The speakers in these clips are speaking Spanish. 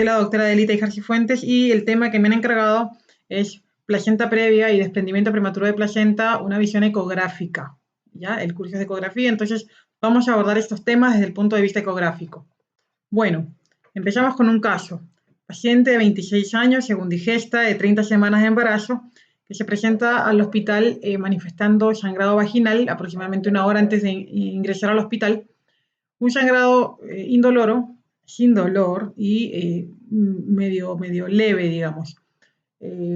la doctora Delita Ijarsi Fuentes y el tema que me han encargado es placenta previa y desprendimiento prematuro de placenta, una visión ecográfica. ¿Ya? El curso es de ecografía, entonces vamos a abordar estos temas desde el punto de vista ecográfico. Bueno, empezamos con un caso. Paciente de 26 años, según digesta, de 30 semanas de embarazo, que se presenta al hospital manifestando sangrado vaginal aproximadamente una hora antes de ingresar al hospital. Un sangrado indoloro, sin dolor y medio leve, digamos.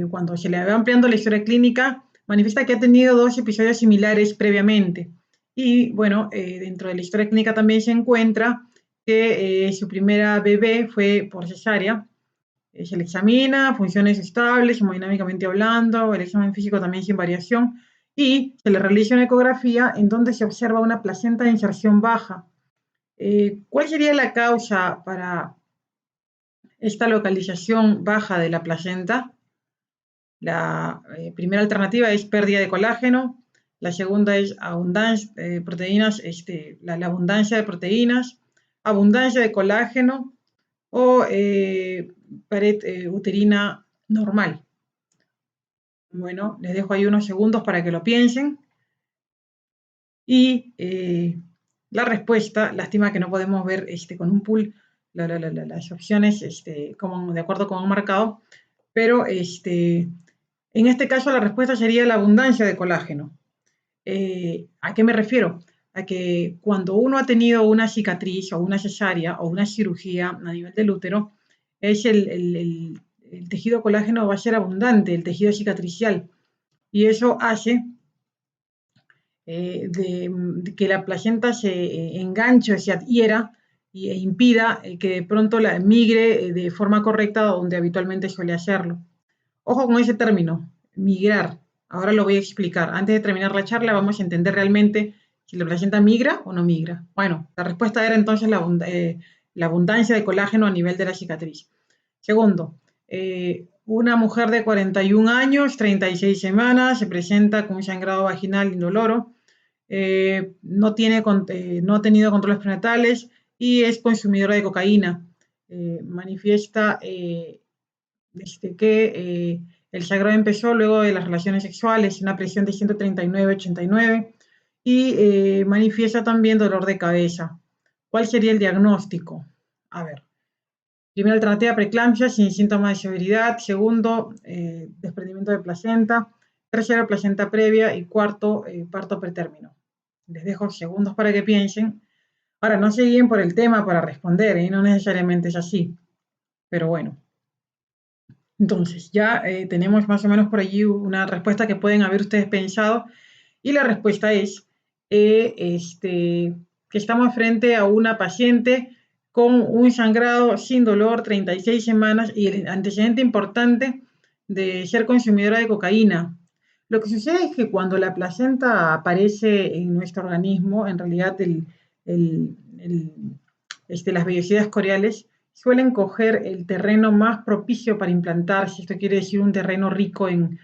Cuando se le va ampliando la historia clínica, manifiesta que ha tenido 2 episodios similares previamente. Y bueno, dentro de la historia clínica también se encuentra que su primera bebé fue por cesárea. Se le examina, funciones estables, hemodinámicamente hablando, el examen físico también sin variación, y se le realiza una ecografía en donde se observa una placenta de inserción baja. ¿Cuál sería la causa para esta localización baja de la placenta? La primera alternativa es pérdida de colágeno, la segunda es abundancia de proteínas, la abundancia de proteínas, abundancia de colágeno o pared uterina normal. Bueno, les dejo ahí unos segundos para que lo piensen. Y la respuesta, lástima que no podemos ver con un pool las opciones como de acuerdo con un marcado, pero en este caso la respuesta sería la abundancia de colágeno. ¿A qué me refiero? A que cuando uno ha tenido una cicatriz o una cesárea o una cirugía a nivel del útero, es el tejido colágeno va a ser abundante, el tejido cicatricial, y eso hace de que la placenta se enganche, se adhiera e impida que de pronto la migre de forma correcta donde habitualmente suele hacerlo. Ojo con ese término, migrar. Ahora lo voy a explicar. Antes de terminar la charla vamos a entender realmente si la placenta migra o no migra. Bueno, la respuesta era entonces la abundancia de colágeno a nivel de la cicatriz. Segundo, una mujer de 41 años, 36 semanas, se presenta con un sangrado vaginal indoloro, no ha tenido controles prenatales y es consumidora de cocaína. Manifiesta que el sangrado empezó luego de las relaciones sexuales, una presión de 139/89 y manifiesta también dolor de cabeza. ¿Cuál sería el diagnóstico? A ver, primera alternativa, preeclampsia sin síntomas de severidad. Segundo, desprendimiento de placenta. Tercero, placenta previa. Y cuarto, parto pretérmino. Les dejo segundos para que piensen. Ahora, no se guíen por el tema para responder, no necesariamente es así. Pero bueno. Entonces, ya tenemos más o menos por allí una respuesta que pueden haber ustedes pensado. Y la respuesta es que estamos frente a una paciente con un sangrado sin dolor, 36 semanas, y el antecedente importante de ser consumidora de cocaína. Lo que sucede es que cuando la placenta aparece en nuestro organismo, en realidad las vellosidades coriales suelen coger el terreno más propicio para implantarse. Esto quiere decir un terreno rico en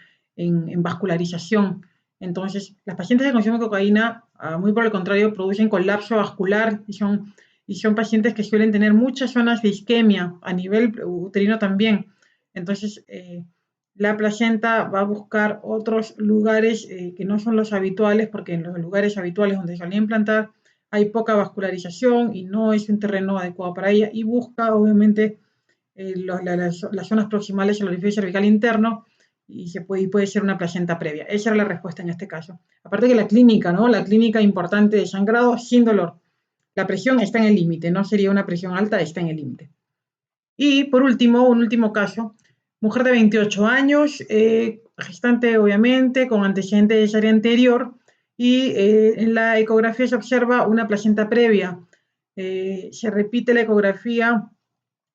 vascularización. Entonces, las pacientes que consumen cocaína, muy por el contrario, producen colapso vascular y son pacientes que suelen tener muchas zonas de isquemia a nivel uterino también. Entonces, la placenta va a buscar otros lugares que no son los habituales, porque en los lugares habituales donde se suele implantar hay poca vascularización y no es un terreno adecuado para ella, y busca obviamente las zonas proximales al orificio cervical interno y puede ser una placenta previa. Esa era la respuesta en este caso. Aparte que la clínica, ¿no? La clínica importante de sangrado sin dolor. La presión está en el límite, no sería una presión alta, está en el límite. Y por último, un último caso, mujer de 28 años, gestante obviamente, con antecedente de cesárea anterior, y en la ecografía se observa una placenta previa. Se repite la ecografía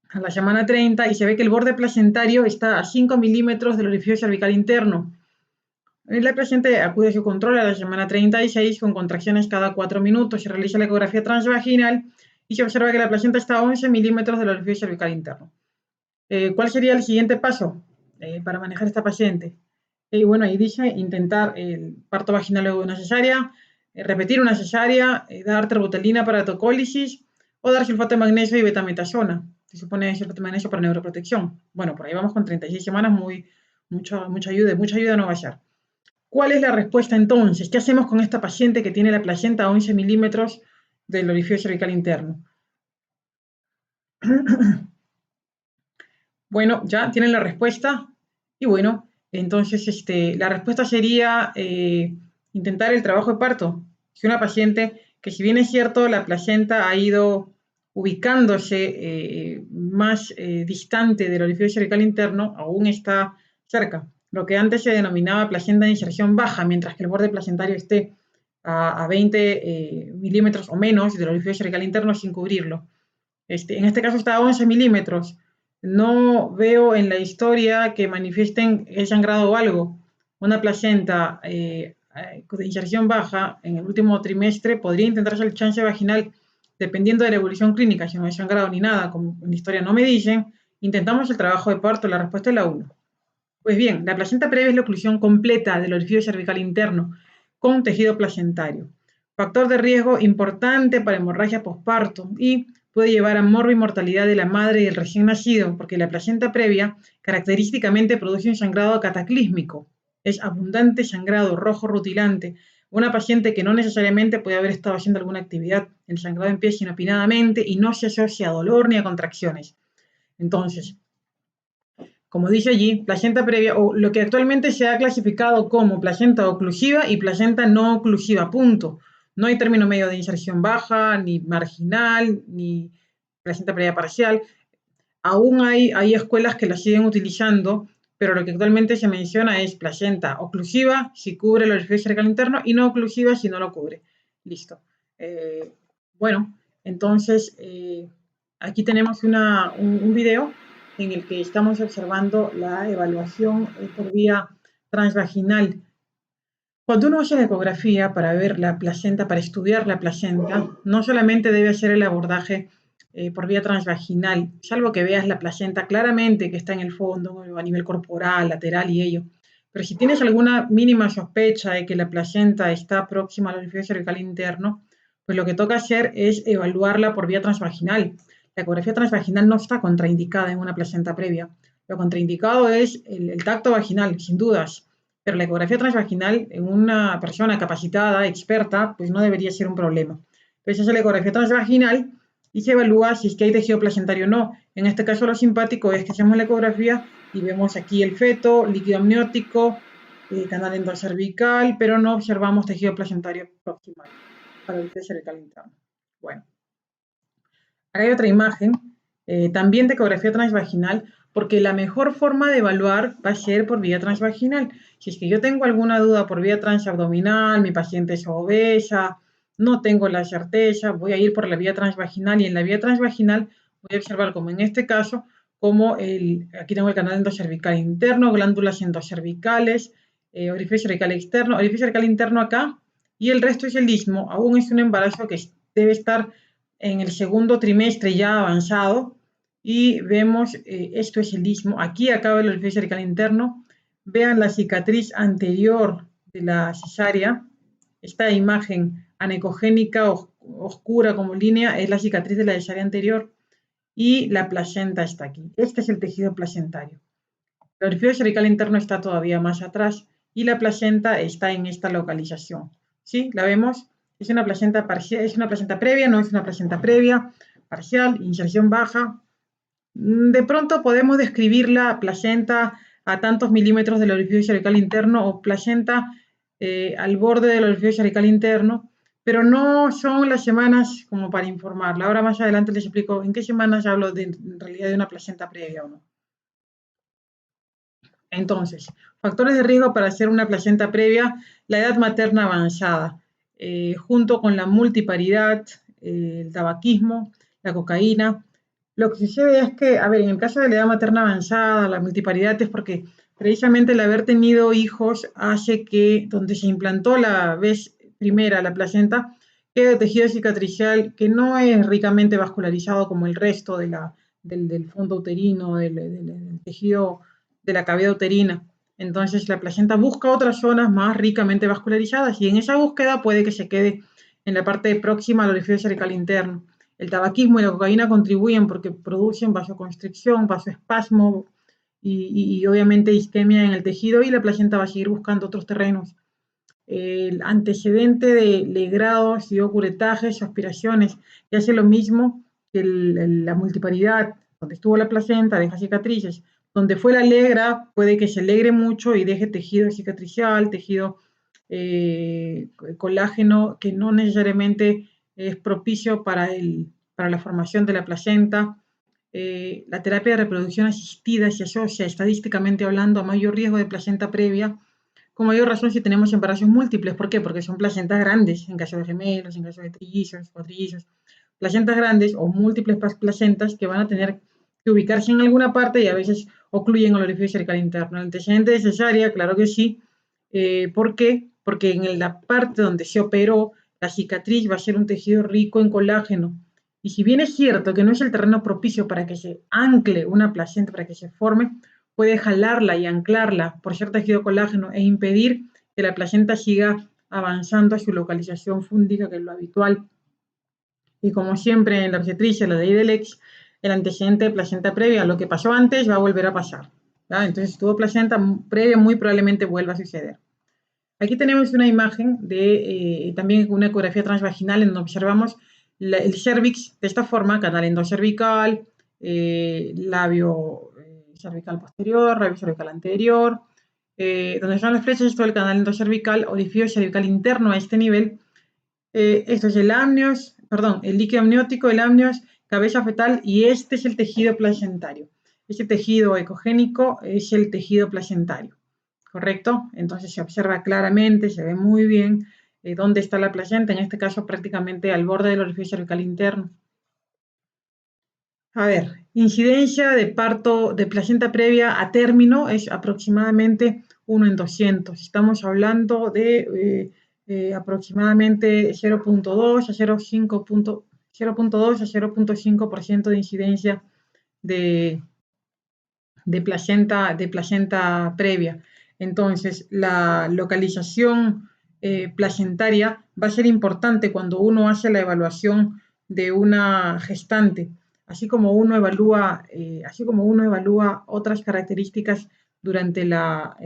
a la semana 30 y se ve que el borde placentario está a 5 milímetros del orificio cervical interno. La paciente acude a su control a la semana 36 con contracciones cada 4 minutos. Se realiza la ecografía transvaginal y se observa que la placenta está a 11 milímetros del orificio cervical interno. ¿Cuál sería el siguiente paso para manejar a esta paciente? Bueno, ahí dice intentar el parto vaginal luego de una cesárea, repetir una cesárea, dar terbutalina para autocólisis o dar sulfato de magnesio y betametasona. se supone de cierta manera eso para neuroprotección. Bueno, por ahí vamos con 36 semanas, mucha ayuda no va a ser. ¿Cuál es la respuesta entonces? ¿Qué hacemos con esta paciente que tiene la placenta a 11 milímetros del orificio cervical interno? Bueno, ya tienen la respuesta. Y bueno, entonces la respuesta sería intentar el trabajo de parto. Si una paciente que, si bien es cierto, la placenta ha ido ubicándose más distante del orificio cervical interno, aún está cerca. Lo que antes se denominaba placenta de inserción baja, mientras que el borde placentario esté a 20 milímetros o menos del orificio cervical interno sin cubrirlo. En este caso está a 11 milímetros. No veo en la historia que manifiesten el sangrado o algo. Una placenta de inserción baja en el último trimestre podría intentarse el chance vaginal dependiendo de la evolución clínica. Si no hay sangrado ni nada, como en la historia no me dicen, intentamos el trabajo de parto. La respuesta es la 1. Pues bien, la placenta previa es la oclusión completa del orificio cervical interno con tejido placentario. Factor de riesgo importante para hemorragia posparto y puede llevar a mortalidad de la madre y el recién nacido, porque la placenta previa característicamente produce un sangrado cataclísmico. Es abundante sangrado rojo rutilante. Una paciente que no necesariamente puede haber estado haciendo alguna actividad, el sangrado empieza inopinadamente y no se asocia a dolor ni a contracciones. Entonces, como dice allí, placenta previa, o lo que actualmente se ha clasificado como placenta oclusiva y placenta no oclusiva, punto. No hay término medio de inserción baja, ni marginal, ni placenta previa parcial. Aún hay escuelas que la siguen utilizando, pero lo que actualmente se menciona es placenta oclusiva si cubre el orificio cervical interno y no oclusiva si no lo cubre. Listo. Bueno, entonces aquí tenemos un video en el que estamos observando la evaluación por vía transvaginal. Cuando uno hace la ecografía para ver la placenta, para estudiar la placenta, no solamente debe hacer el abordaje por vía transvaginal, salvo que veas la placenta claramente que está en el fondo, a nivel corporal, lateral y ello. Pero si tienes alguna mínima sospecha de que la placenta está próxima al orificio cervical interno, pues lo que toca hacer es evaluarla por vía transvaginal. La ecografía transvaginal no está contraindicada en una placenta previa. Lo contraindicado es el tacto vaginal, sin dudas, pero la ecografía transvaginal en una persona capacitada, experta, pues no debería ser un problema. Entonces hace la ecografía transvaginal y se evalúa si es que hay tejido placentario o no. En este caso lo simpático es que hacemos la ecografía y vemos aquí el feto, líquido amniótico, canal endocervical, pero no observamos tejido placentario proximal para el cervical interno. Bueno, acá hay otra imagen, también de ecografía transvaginal, porque la mejor forma de evaluar va a ser por vía transvaginal. Si es que yo tengo alguna duda por vía transabdominal, mi paciente es obesa, no tengo la certeza, voy a ir por la vía transvaginal y en la vía transvaginal voy a observar, como en este caso, como aquí tengo el canal endocervical interno, glándulas endocervicales, orificio cervical externo, orificio cervical interno acá, y el resto es el istmo. Aún es un embarazo que debe estar en el segundo trimestre ya avanzado y vemos, esto es el istmo, aquí acaba el orificio cervical interno, vean la cicatriz anterior de la cesárea, esta imagen anecogénica oscura como línea es la cicatriz de la cesárea anterior y la placenta está aquí. Este es el tejido placentario. El orificio cervical interno está todavía más atrás y la placenta está en esta localización. ¿Sí? ¿La vemos? Es una placenta parcial, es una placenta previa, no es una placenta previa, parcial, inserción baja. De pronto podemos describir la placenta a tantos milímetros del orificio cervical interno o placenta al borde del orificio cervical interno, pero no son las semanas como para informarla. Ahora más adelante les explico en qué semanas hablo en realidad de una placenta previa o no. Entonces, factores de riesgo para hacer una placenta previa, la edad materna avanzada, junto con la multiparidad, el tabaquismo, la cocaína. Lo que sucede es que, a ver, en el caso de la edad materna avanzada, la multiparidad es porque precisamente el haber tenido hijos hace que, donde se implantó la vez primera la placenta, quede tejido cicatricial que no es ricamente vascularizado como el resto del fondo uterino, del tejido de la cavidad uterina. Entonces la placenta busca otras zonas más ricamente vascularizadas y en esa búsqueda puede que se quede en la parte próxima al orificio cervical interno. el tabaquismo y la cocaína contribuyen porque producen vasoconstricción, vasoespasmo y obviamente isquemia en el tejido, y la placenta va a seguir buscando otros terrenos. El antecedente de legrados y o curetajes o aspiraciones, que hace lo mismo que la multiparidad, donde estuvo la placenta, deja cicatrices. Donde fue la legra, puede que se alegre mucho y deje tejido cicatricial, tejido colágeno, que no necesariamente es propicio para la formación de la placenta. La terapia de reproducción asistida se asocia, estadísticamente hablando, a mayor riesgo de placenta previa, con mayor razón si tenemos embarazos múltiples. ¿Por qué? Porque son placentas grandes, en caso de gemelos, en caso de trillizos, cuatrillizos. Placentas grandes o múltiples placentas que van a tener que ubicarse en alguna parte y a veces ocluyen el orificio cervical interno. El antecedente de cesárea, claro que sí. ¿Por qué? Porque en la parte donde se operó, la cicatriz va a ser un tejido rico en colágeno. Y si bien es cierto que no es el terreno propicio para que se ancle una placenta, para que se forme, puede jalarla y anclarla por ser tejido colágeno e impedir que la placenta siga avanzando a su localización fúndica, que es lo habitual. Y como siempre en la obstetricia, la ley del ex, el antecedente de placenta previa, lo que pasó antes va a volver a pasar. ¿Ya? Entonces, si tuvo placenta previa, muy probablemente vuelva a suceder. Aquí tenemos una imagen de también una ecografía transvaginal en donde observamos el cervix de esta forma, canal endocervical, labio cervical posterior, labio cervical anterior, donde están las flechas, esto es el canal endocervical, orificio cervical interno a este nivel. Esto es el amnios, perdón, el líquido amniótico, el amnios, cabeza fetal, y este es el tejido placentario. Este tejido ecogénico es el tejido placentario. ¿Correcto? Entonces se observa claramente, se ve muy bien dónde está la placenta, en este caso prácticamente al borde del orificio cervical interno. A ver, incidencia de parto de placenta previa a término es aproximadamente 1 en 200. Estamos hablando de aproximadamente 0.2 a 0.5 0.2 a 0.5% de incidencia de placenta previa. Entonces, la localización placentaria va a ser importante cuando uno hace la evaluación de una gestante, así como uno evalúa otras características durante la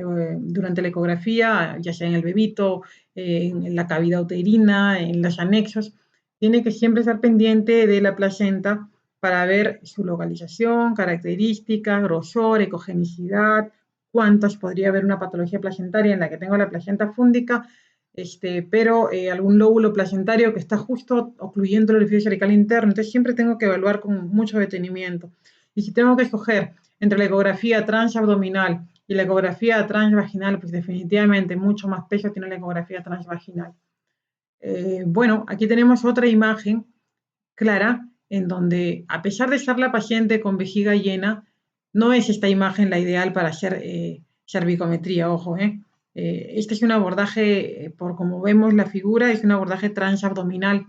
ecografía, ya sea en el bebito, en la cavidad uterina, en los anexos. Tiene que siempre estar pendiente de la placenta para ver su localización, características, grosor, ecogenicidad, cuántos podría haber una patología placentaria en la que tengo la placenta fúndica, pero algún lóbulo placentario que está justo ocluyendo el orificio cervical interno. Entonces siempre tengo que evaluar con mucho detenimiento. Y si tengo que escoger entre la ecografía transabdominal y la ecografía transvaginal, pues definitivamente mucho más peso tiene la ecografía transvaginal. Bueno, aquí tenemos otra imagen clara en donde, a pesar de estar la paciente con vejiga llena, no es esta imagen la ideal para hacer cervicometría, ojo. Este es un abordaje, por como vemos la figura, es un abordaje transabdominal.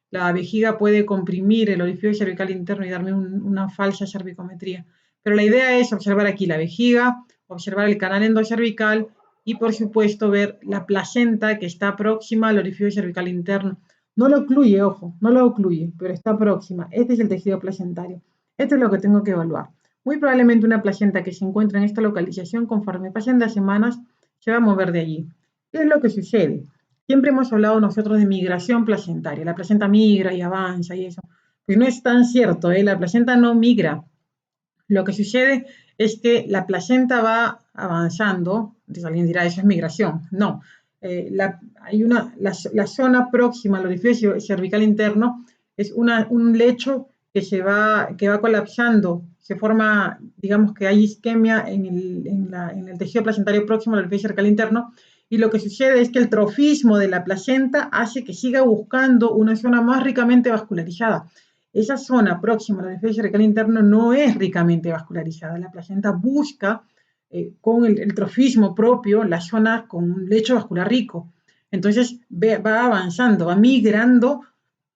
La vejiga puede comprimir el orificio cervical interno y darme una falsa cervicometría. Pero la idea es observar aquí la vejiga, observar el canal endocervical y, por supuesto, ver la placenta que está próxima al orificio cervical interno. No lo ocluye, ojo, no lo ocluye, pero está próxima. Este es el tejido placentario. Esto es lo que tengo que evaluar. Muy probablemente una placenta que se encuentra en esta localización, conforme pasen las semanas, se va a mover de allí. ¿Qué es lo que sucede? Siempre hemos hablado nosotros de migración placentaria. La placenta migra y avanza y eso. Pues no es tan cierto, ¿eh? La placenta no migra. Lo que sucede es que la placenta va avanzando. Entonces alguien dirá, eso es migración. No. La zona próxima al orificio cervical interno es un lecho que va colapsando, se forma, digamos que hay isquemia en el tejido placentario próximo al orificio cervical interno, y lo que sucede es que el trofismo de la placenta hace que siga buscando una zona más ricamente vascularizada. Esa zona próxima al orificio cervical interno no es ricamente vascularizada. La placenta busca con el trofismo propio la zona con un lecho vascular rico. Entonces va avanzando, va migrando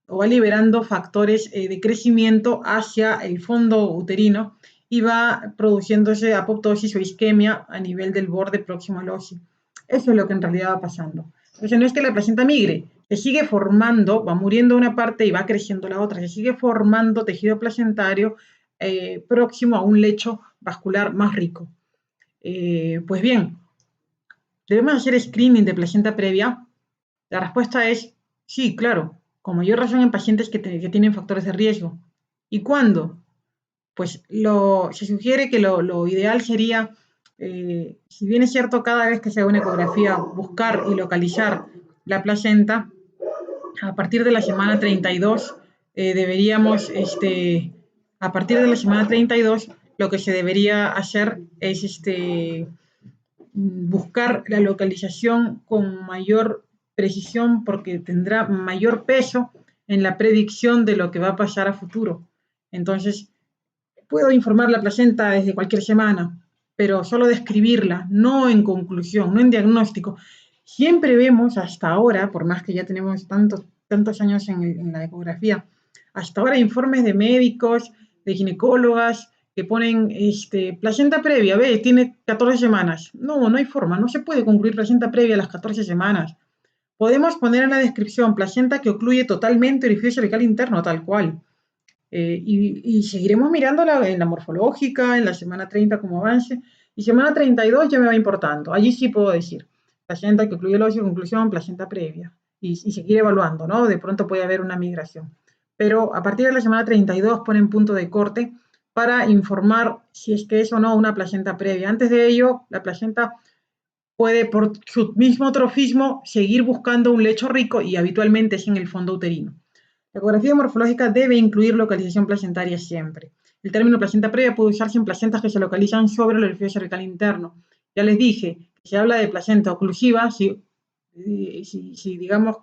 o va liberando factores de crecimiento hacia el fondo uterino y va produciéndose apoptosis o isquemia a nivel del borde próximo al óseo. Eso es lo que en realidad va pasando. Entonces no es que la placenta migre, se sigue formando, va muriendo una parte y va creciendo la otra, se sigue formando tejido placentario próximo a un lecho vascular más rico. Pues bien, ¿debemos hacer screening de placenta previa? La respuesta es sí, claro, con mayor razón en pacientes que tienen factores de riesgo. ¿Y cuándo? Pues se sugiere que lo ideal sería, si bien es cierto, cada vez que se haga una ecografía, buscar y localizar la placenta, a partir de la semana 32 deberíamos, a partir de la semana 32, lo que se debería hacer es buscar la localización con mayor precisión porque tendrá mayor peso en la predicción de lo que va a pasar a futuro. Entonces, puedo informar la placenta desde cualquier semana, pero solo describirla, no en conclusión, no en diagnóstico. Siempre vemos hasta ahora, por más que ya tenemos tantos años en la ecografía, hasta ahora informes de médicos, de ginecólogas, que ponen placenta previa, ve, tiene 14 semanas. No, no hay forma, no se puede concluir placenta previa a las 14 semanas. Podemos poner en la descripción placenta que ocluye totalmente orificio cervical interno, tal cual. Y seguiremos mirándola en la morfológica, en la semana 30 como avance, y semana 32 ya me va importando. Allí sí puedo decir, placenta que ocluye el óseo, conclusión, placenta previa, y seguir evaluando, ¿no? De pronto puede haber una migración. Pero a partir de la semana 32 ponen punto de corte para informar si es que es o no una placenta previa. Antes de ello, la placenta puede, por su mismo trofismo, seguir buscando un lecho rico y habitualmente es en el fondo uterino. La ecografía morfológica debe incluir localización placentaria siempre. El término placenta previa puede usarse en placentas que se localizan sobre el orificio cervical interno. Ya les dije que se habla de placenta oclusiva si digamos,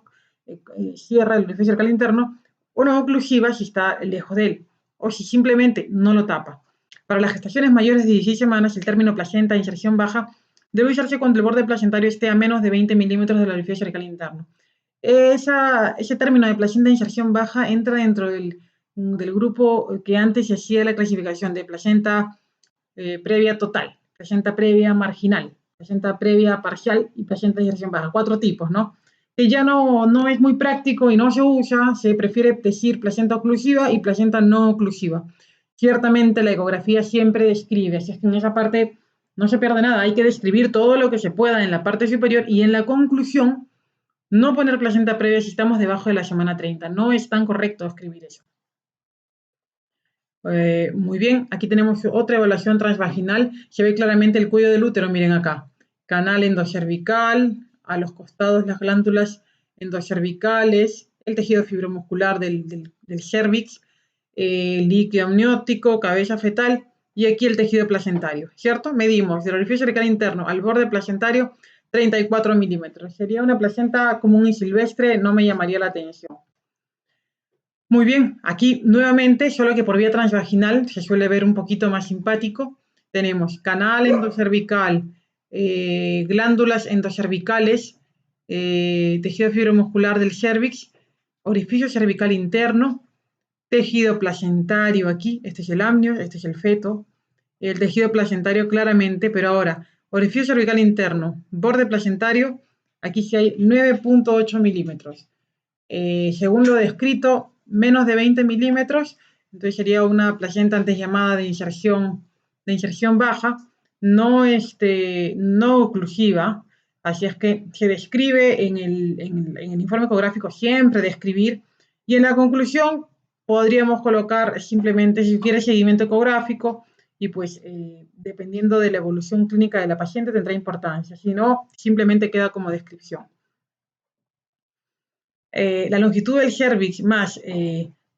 cierra el orificio cervical interno, o no oclusiva si está lejos de él, o si simplemente no lo tapa. Para las gestaciones mayores de 16 semanas, el término placenta de inserción baja debe usarse cuando el borde placentario esté a menos de 20 milímetros del orificio cervical interno. Ese término de placenta de inserción baja entra dentro del grupo que antes se hacía la clasificación de placenta previa total, placenta previa marginal, placenta previa parcial y placenta de inserción baja. 4 tipos, ¿no? Que ya no es muy práctico y no se usa, se prefiere decir placenta oclusiva y placenta no oclusiva. Ciertamente la ecografía siempre describe, así es que en esa parte no se pierde nada, hay que describir todo lo que se pueda en la parte superior y en la conclusión no poner placenta previa si estamos debajo de la semana 30. No es tan correcto escribir eso. Muy bien, aquí tenemos otra evaluación transvaginal. Se ve claramente el cuello del útero, miren acá. Canal endocervical, a los costados las glándulas endocervicales, el tejido fibromuscular del cervix, líquido amniótico, cabeza fetal y aquí el tejido placentario, ¿cierto? Medimos del orificio cervical interno al borde placentario 34 milímetros. Sería una placenta común y silvestre, no me llamaría la atención. Muy bien, aquí nuevamente, solo que por vía transvaginal se suele ver un poquito más simpático. Tenemos canal endocervical, glándulas endocervicales, tejido fibromuscular del cervix, orificio cervical interno, tejido placentario aquí, este es el amnio, este es el feto, el tejido placentario claramente, pero ahora, orificio cervical interno, borde placentario, aquí sí hay 9.8 milímetros. Según lo descrito, menos de 20 milímetros, entonces sería una placenta antes llamada de inserción baja, no oclusiva, así es que se describe en el informe ecográfico siempre describir, y en la conclusión podríamos colocar simplemente si quiere seguimiento ecográfico, y pues dependiendo de la evolución clínica de la paciente tendrá importancia, si no, simplemente queda como descripción. La longitud del cervix más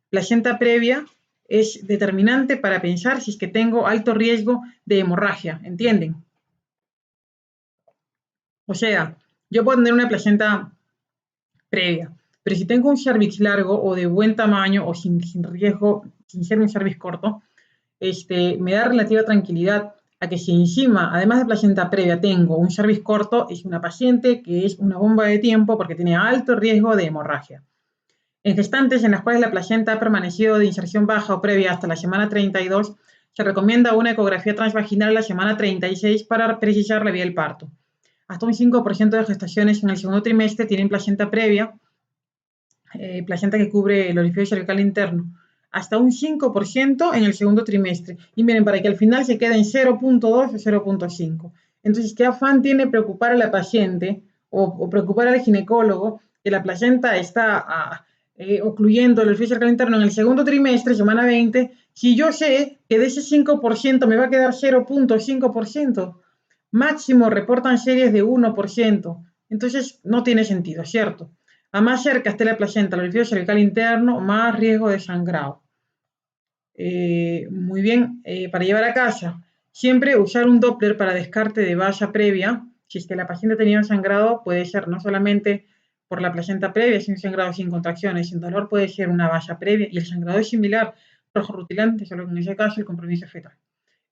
placenta previa es determinante para pensar si es que tengo alto riesgo de hemorragia, ¿entienden? O sea, yo puedo tener una placenta previa, pero si tengo un cervix largo o de buen tamaño o sin riesgo, sin ser un cervix corto, me da relativa tranquilidad a que si encima, además de placenta previa, tengo un cervix corto, es una paciente que es una bomba de tiempo porque tiene alto riesgo de hemorragia. En gestantes en las cuales la placenta ha permanecido de inserción baja o previa hasta la semana 32, se recomienda una ecografía transvaginal a la semana 36 para precisar la vía del parto. Hasta un 5% de gestaciones en el segundo trimestre tienen placenta previa placenta que cubre el orificio cervical interno, hasta un 5% en el segundo trimestre. Y miren, para que al final se quede en 0.2 o 0.5. Entonces, ¿qué afán tiene preocupar a la paciente o preocupar al ginecólogo que la placenta está ocluyendo el orificio cervical interno en el segundo trimestre, semana 20, si yo sé que de ese 5% me va a quedar 0.5%? Máximo reportan series de 1%. Entonces, no tiene sentido, ¿cierto? A más cerca esté la placenta al orificio cervical interno, más riesgo de sangrado. Muy bien, para llevar a casa, siempre usar un Doppler para descarte de valla previa. Si es que la paciente tenía un sangrado, puede ser no solamente por la placenta previa, sin sangrado, sin contracciones, sin dolor, puede ser una valla previa, y el sangrado es similar, rojo rutilante, solo que en ese caso el compromiso es fetal.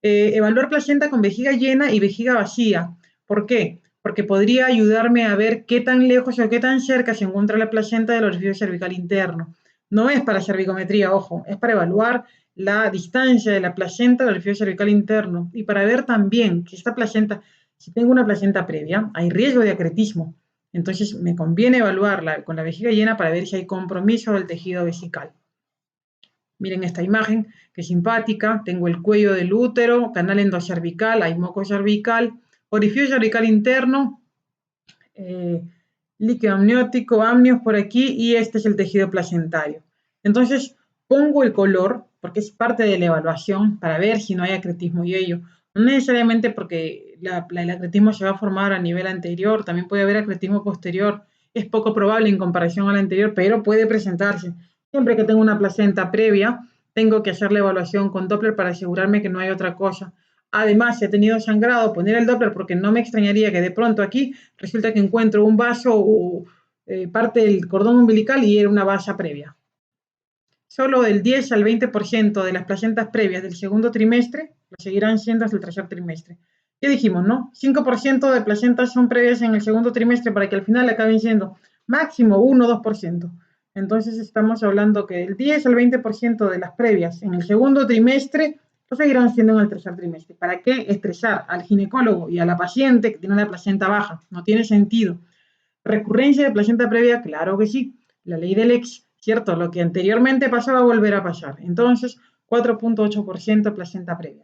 Evaluar placenta con vejiga llena y vejiga vacía. ¿Por qué? Porque podría ayudarme a ver qué tan lejos o qué tan cerca se encuentra la placenta del orificio cervical interno. No es para cervicometría, ojo, es para evaluar la distancia de la placenta del orificio cervical interno y para ver también que esta placenta, si tengo una placenta previa, hay riesgo de acretismo. Entonces me conviene evaluarla con la vejiga llena para ver si hay compromiso del tejido vesical. Miren esta imagen, que simpática. Tengo el cuello del útero, canal endocervical, hay moco cervical, orificio cervical interno, líquido amniótico, amnios por aquí, y este es el tejido placentario. Entonces, pongo el color, porque es parte de la evaluación, para ver si no hay acretismo y ello. No necesariamente porque el acretismo se va a formar a nivel anterior, también puede haber acretismo posterior. Es poco probable en comparación al anterior, pero puede presentarse. Siempre que tengo una placenta previa, tengo que hacer la evaluación con Doppler para asegurarme que no hay otra cosa. Además, si he tenido sangrado, poner el Doppler, porque no me extrañaría que de pronto aquí resulta que encuentro un vaso o parte del cordón umbilical y era una vasa previa. Solo del 10 al 20% de las placentas previas del segundo trimestre lo seguirán siendo hasta el tercer trimestre. ¿Qué dijimos, no? 5% de placentas son previas en el segundo trimestre para que al final acaben siendo máximo 1 o 2%. Entonces estamos hablando que del 10 al 20% de las previas en el segundo trimestre lo seguirán siendo en el tercer trimestre. ¿Para qué estresar al ginecólogo y a la paciente que tiene una placenta baja? No tiene sentido. ¿Recurrencia de placenta previa? Claro que sí. La ley del ex, ¿cierto? Lo que anteriormente pasó va a volver a pasar. Entonces, 4.8% placenta previa.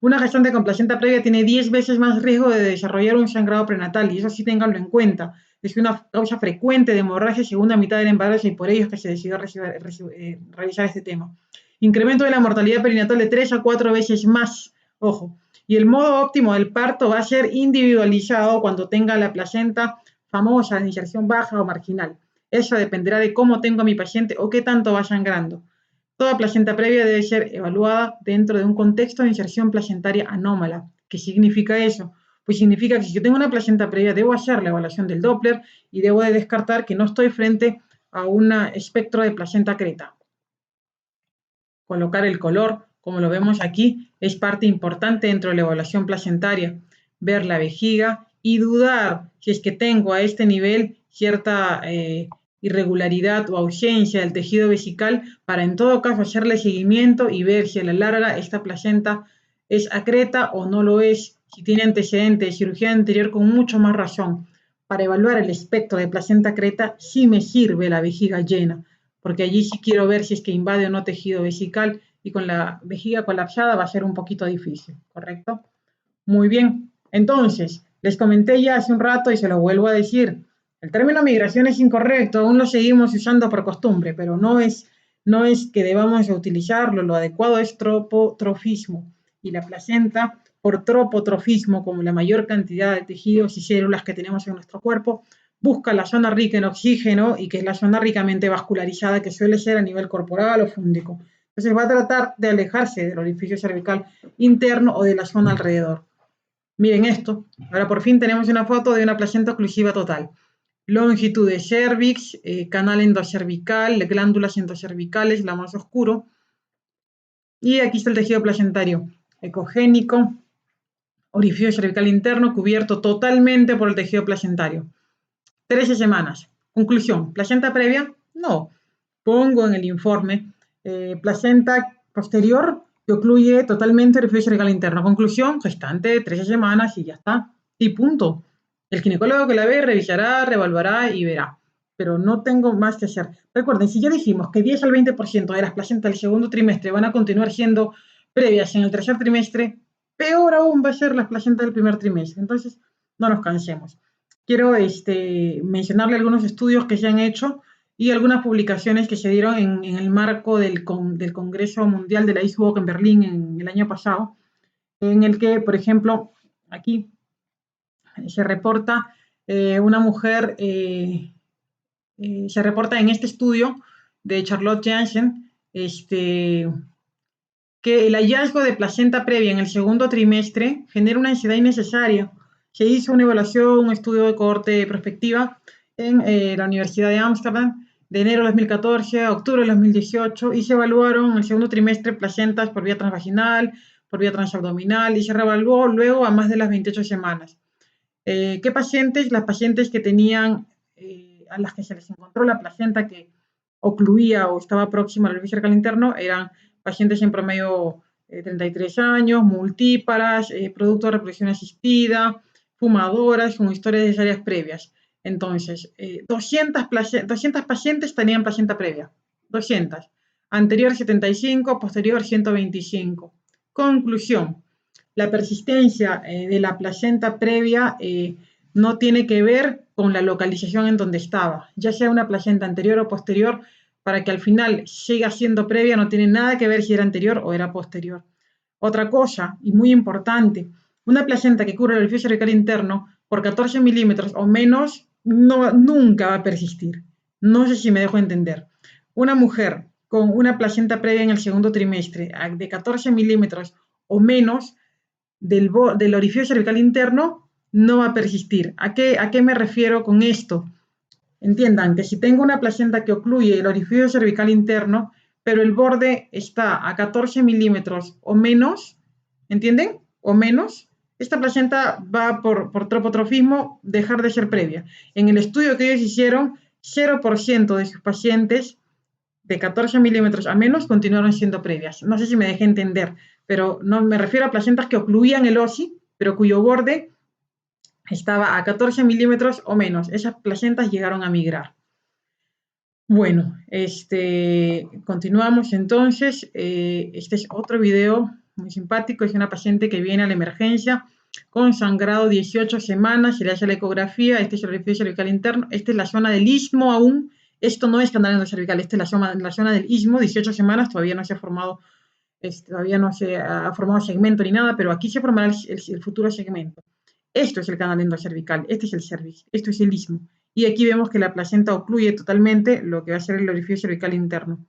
Una gestante con placenta previa tiene 10 veces más riesgo de desarrollar un sangrado prenatal, y eso sí ténganlo en cuenta. Es una causa frecuente de hemorragia segunda mitad del embarazo, y por ello es que se decidió revisar este tema. Incremento de la mortalidad perinatal de 3 a 4 veces más. Ojo. Y el modo óptimo del parto va a ser individualizado cuando tenga la placenta famosa de inserción baja o marginal. Eso dependerá de cómo tengo a mi paciente o qué tanto va sangrando. Toda placenta previa debe ser evaluada dentro de un contexto de inserción placentaria anómala. ¿Qué significa eso? Pues significa que si yo tengo una placenta previa, debo hacer la evaluación del Doppler y debo de descartar que no estoy frente a un espectro de placenta creta. Colocar el color, como lo vemos aquí, es parte importante dentro de la evaluación placentaria. Ver la vejiga y dudar si es que tengo a este nivel cierta irregularidad o ausencia del tejido vesical, para en todo caso hacerle seguimiento y ver si a la larga esta placenta es acreta o no lo es, si tiene antecedentes de cirugía anterior, con mucho más razón. Para evaluar el espectro de placenta creta sí me sirve la vejiga llena, porque allí sí quiero ver si es que invade o no tejido vesical, y con la vejiga colapsada va a ser un poquito difícil, ¿correcto? Muy bien, entonces, les comenté ya hace un rato y se lo vuelvo a decir, el término migración es incorrecto, aún lo seguimos usando por costumbre, pero no es que debamos utilizarlo, lo adecuado es tropotrofismo, y la placenta, por tropotrofismo, como la mayor cantidad de tejidos y células que tenemos en nuestro cuerpo, busca la zona rica en oxígeno, y que es la zona ricamente vascularizada, que suele ser a nivel corporal o fúndico. Entonces va a tratar de alejarse del orificio cervical interno o de la zona alrededor. Miren esto, ahora por fin tenemos una foto de una placenta oclusiva total. Longitud de cervix, canal endocervical, glándulas endocervicales, la más oscuro. Y aquí está el tejido placentario ecogénico, orificio cervical interno cubierto totalmente por el tejido placentario. 13 semanas. Conclusión, ¿placenta previa? No. Pongo en el informe placenta posterior que ocluye totalmente el orificio cervical interno. Conclusión, gestante, 13 semanas y ya está. Y punto. El ginecólogo que la ve revisará, reevaluará y verá. pero no tengo más que hacer. Recuerden, si ya dijimos que 10 al 20% de las placentas del segundo trimestre van a continuar siendo previas en el tercer trimestre, peor aún va a ser las placentas del primer trimestre. Entonces, no nos cansemos. Quiero mencionarle algunos estudios que se han hecho y algunas publicaciones que se dieron en el marco del Congreso Mundial de la ISWOC en Berlín en el año pasado, en el que, por ejemplo, aquí se reporta una mujer, se reporta en este estudio de Charlotte Janssen, que el hallazgo de placenta previa en el segundo trimestre genera una ansiedad innecesaria. Se hizo una evaluación, un estudio de cohorte prospectiva en la Universidad de Ámsterdam de enero de 2014 a octubre de 2018 y se evaluaron en el segundo trimestre placentas por vía transvaginal, por vía transabdominal y se reevaluó luego a más de las 28 semanas. ¿Qué pacientes? Las pacientes que tenían, a las que se les encontró la placenta que ocluía o estaba próxima al orificio cervical interno, eran pacientes en promedio 33 años, multíparas, producto de reproducción asistida, fumadoras, con historias de cesáreas previas. Entonces, 200 pacientes tenían placenta previa, 200. Anterior 75, posterior 125. Conclusión, la persistencia de la placenta previa no tiene que ver con la localización en donde estaba, ya sea una placenta anterior o posterior, para que al final siga siendo previa, no tiene nada que ver si era anterior o era posterior. Otra cosa, y muy importante, una placenta que cubre el orificio cervical interno por 14 milímetros o menos nunca va a persistir. No sé si me dejo entender. Una mujer con una placenta previa en el segundo trimestre de 14 milímetros o menos del orificio cervical interno no va a persistir. ¿A qué me refiero con esto? Entiendan que si tengo una placenta que ocluye el orificio cervical interno, pero el borde está a 14 milímetros o menos, ¿entienden? O menos, esta placenta va por tropotrofismo dejar de ser previa. En el estudio que ellos hicieron, 0% de sus pacientes de 14 milímetros a menos continuaron siendo previas. No sé si me dejé entender, pero no me refiero a placentas que ocluían el OSI, pero cuyo borde estaba a 14 milímetros o menos. Esas placentas llegaron a migrar. Bueno, continuamos entonces. Este es otro video muy simpático. Es una paciente que viene a la emergencia con sangrado 18 semanas, se le hace la ecografía. Este es el orificio cervical interno. Esta es la zona del istmo aún. Esto no es canal endocervical, esta es la zona del istmo, 18 semanas, todavía no se ha formado, todavía no se ha formado segmento ni nada, pero aquí se formará el futuro segmento. Esto es el canal endocervical, este es el cervix, esto es el istmo. Y aquí vemos que la placenta ocluye totalmente lo que va a ser el orificio cervical interno.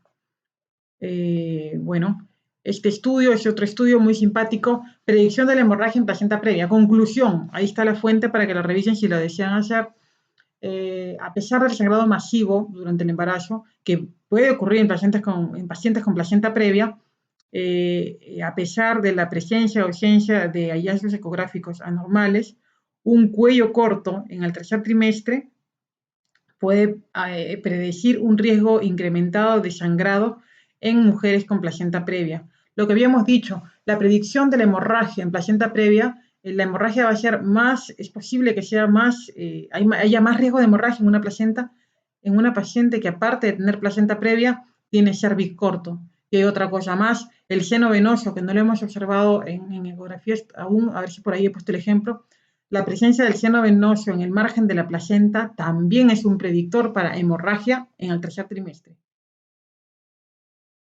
Bueno, este estudio es otro estudio muy simpático, predicción de la hemorragia en placenta previa. Conclusión, ahí está la fuente para que lo revisen si lo desean hacer. A pesar del sangrado masivo durante el embarazo, que puede ocurrir en pacientes con placenta previa, a pesar de la presencia o ausencia de hallazgos ecográficos anormales, un cuello corto en el tercer trimestre puede predecir un riesgo incrementado de sangrado en mujeres con placenta previa. Lo que habíamos dicho, la predicción de la hemorragia en placenta previa, la hemorragia va a ser más, es posible que sea más, haya más riesgo de hemorragia en una placenta, en una paciente que aparte de tener placenta previa, tiene cervix corto. Y hay otra cosa más, el seno venoso, que no lo hemos observado en ecografías aún, a ver si por ahí he puesto el ejemplo, la presencia del seno venoso en el margen de la placenta también es un predictor para hemorragia en el tercer trimestre.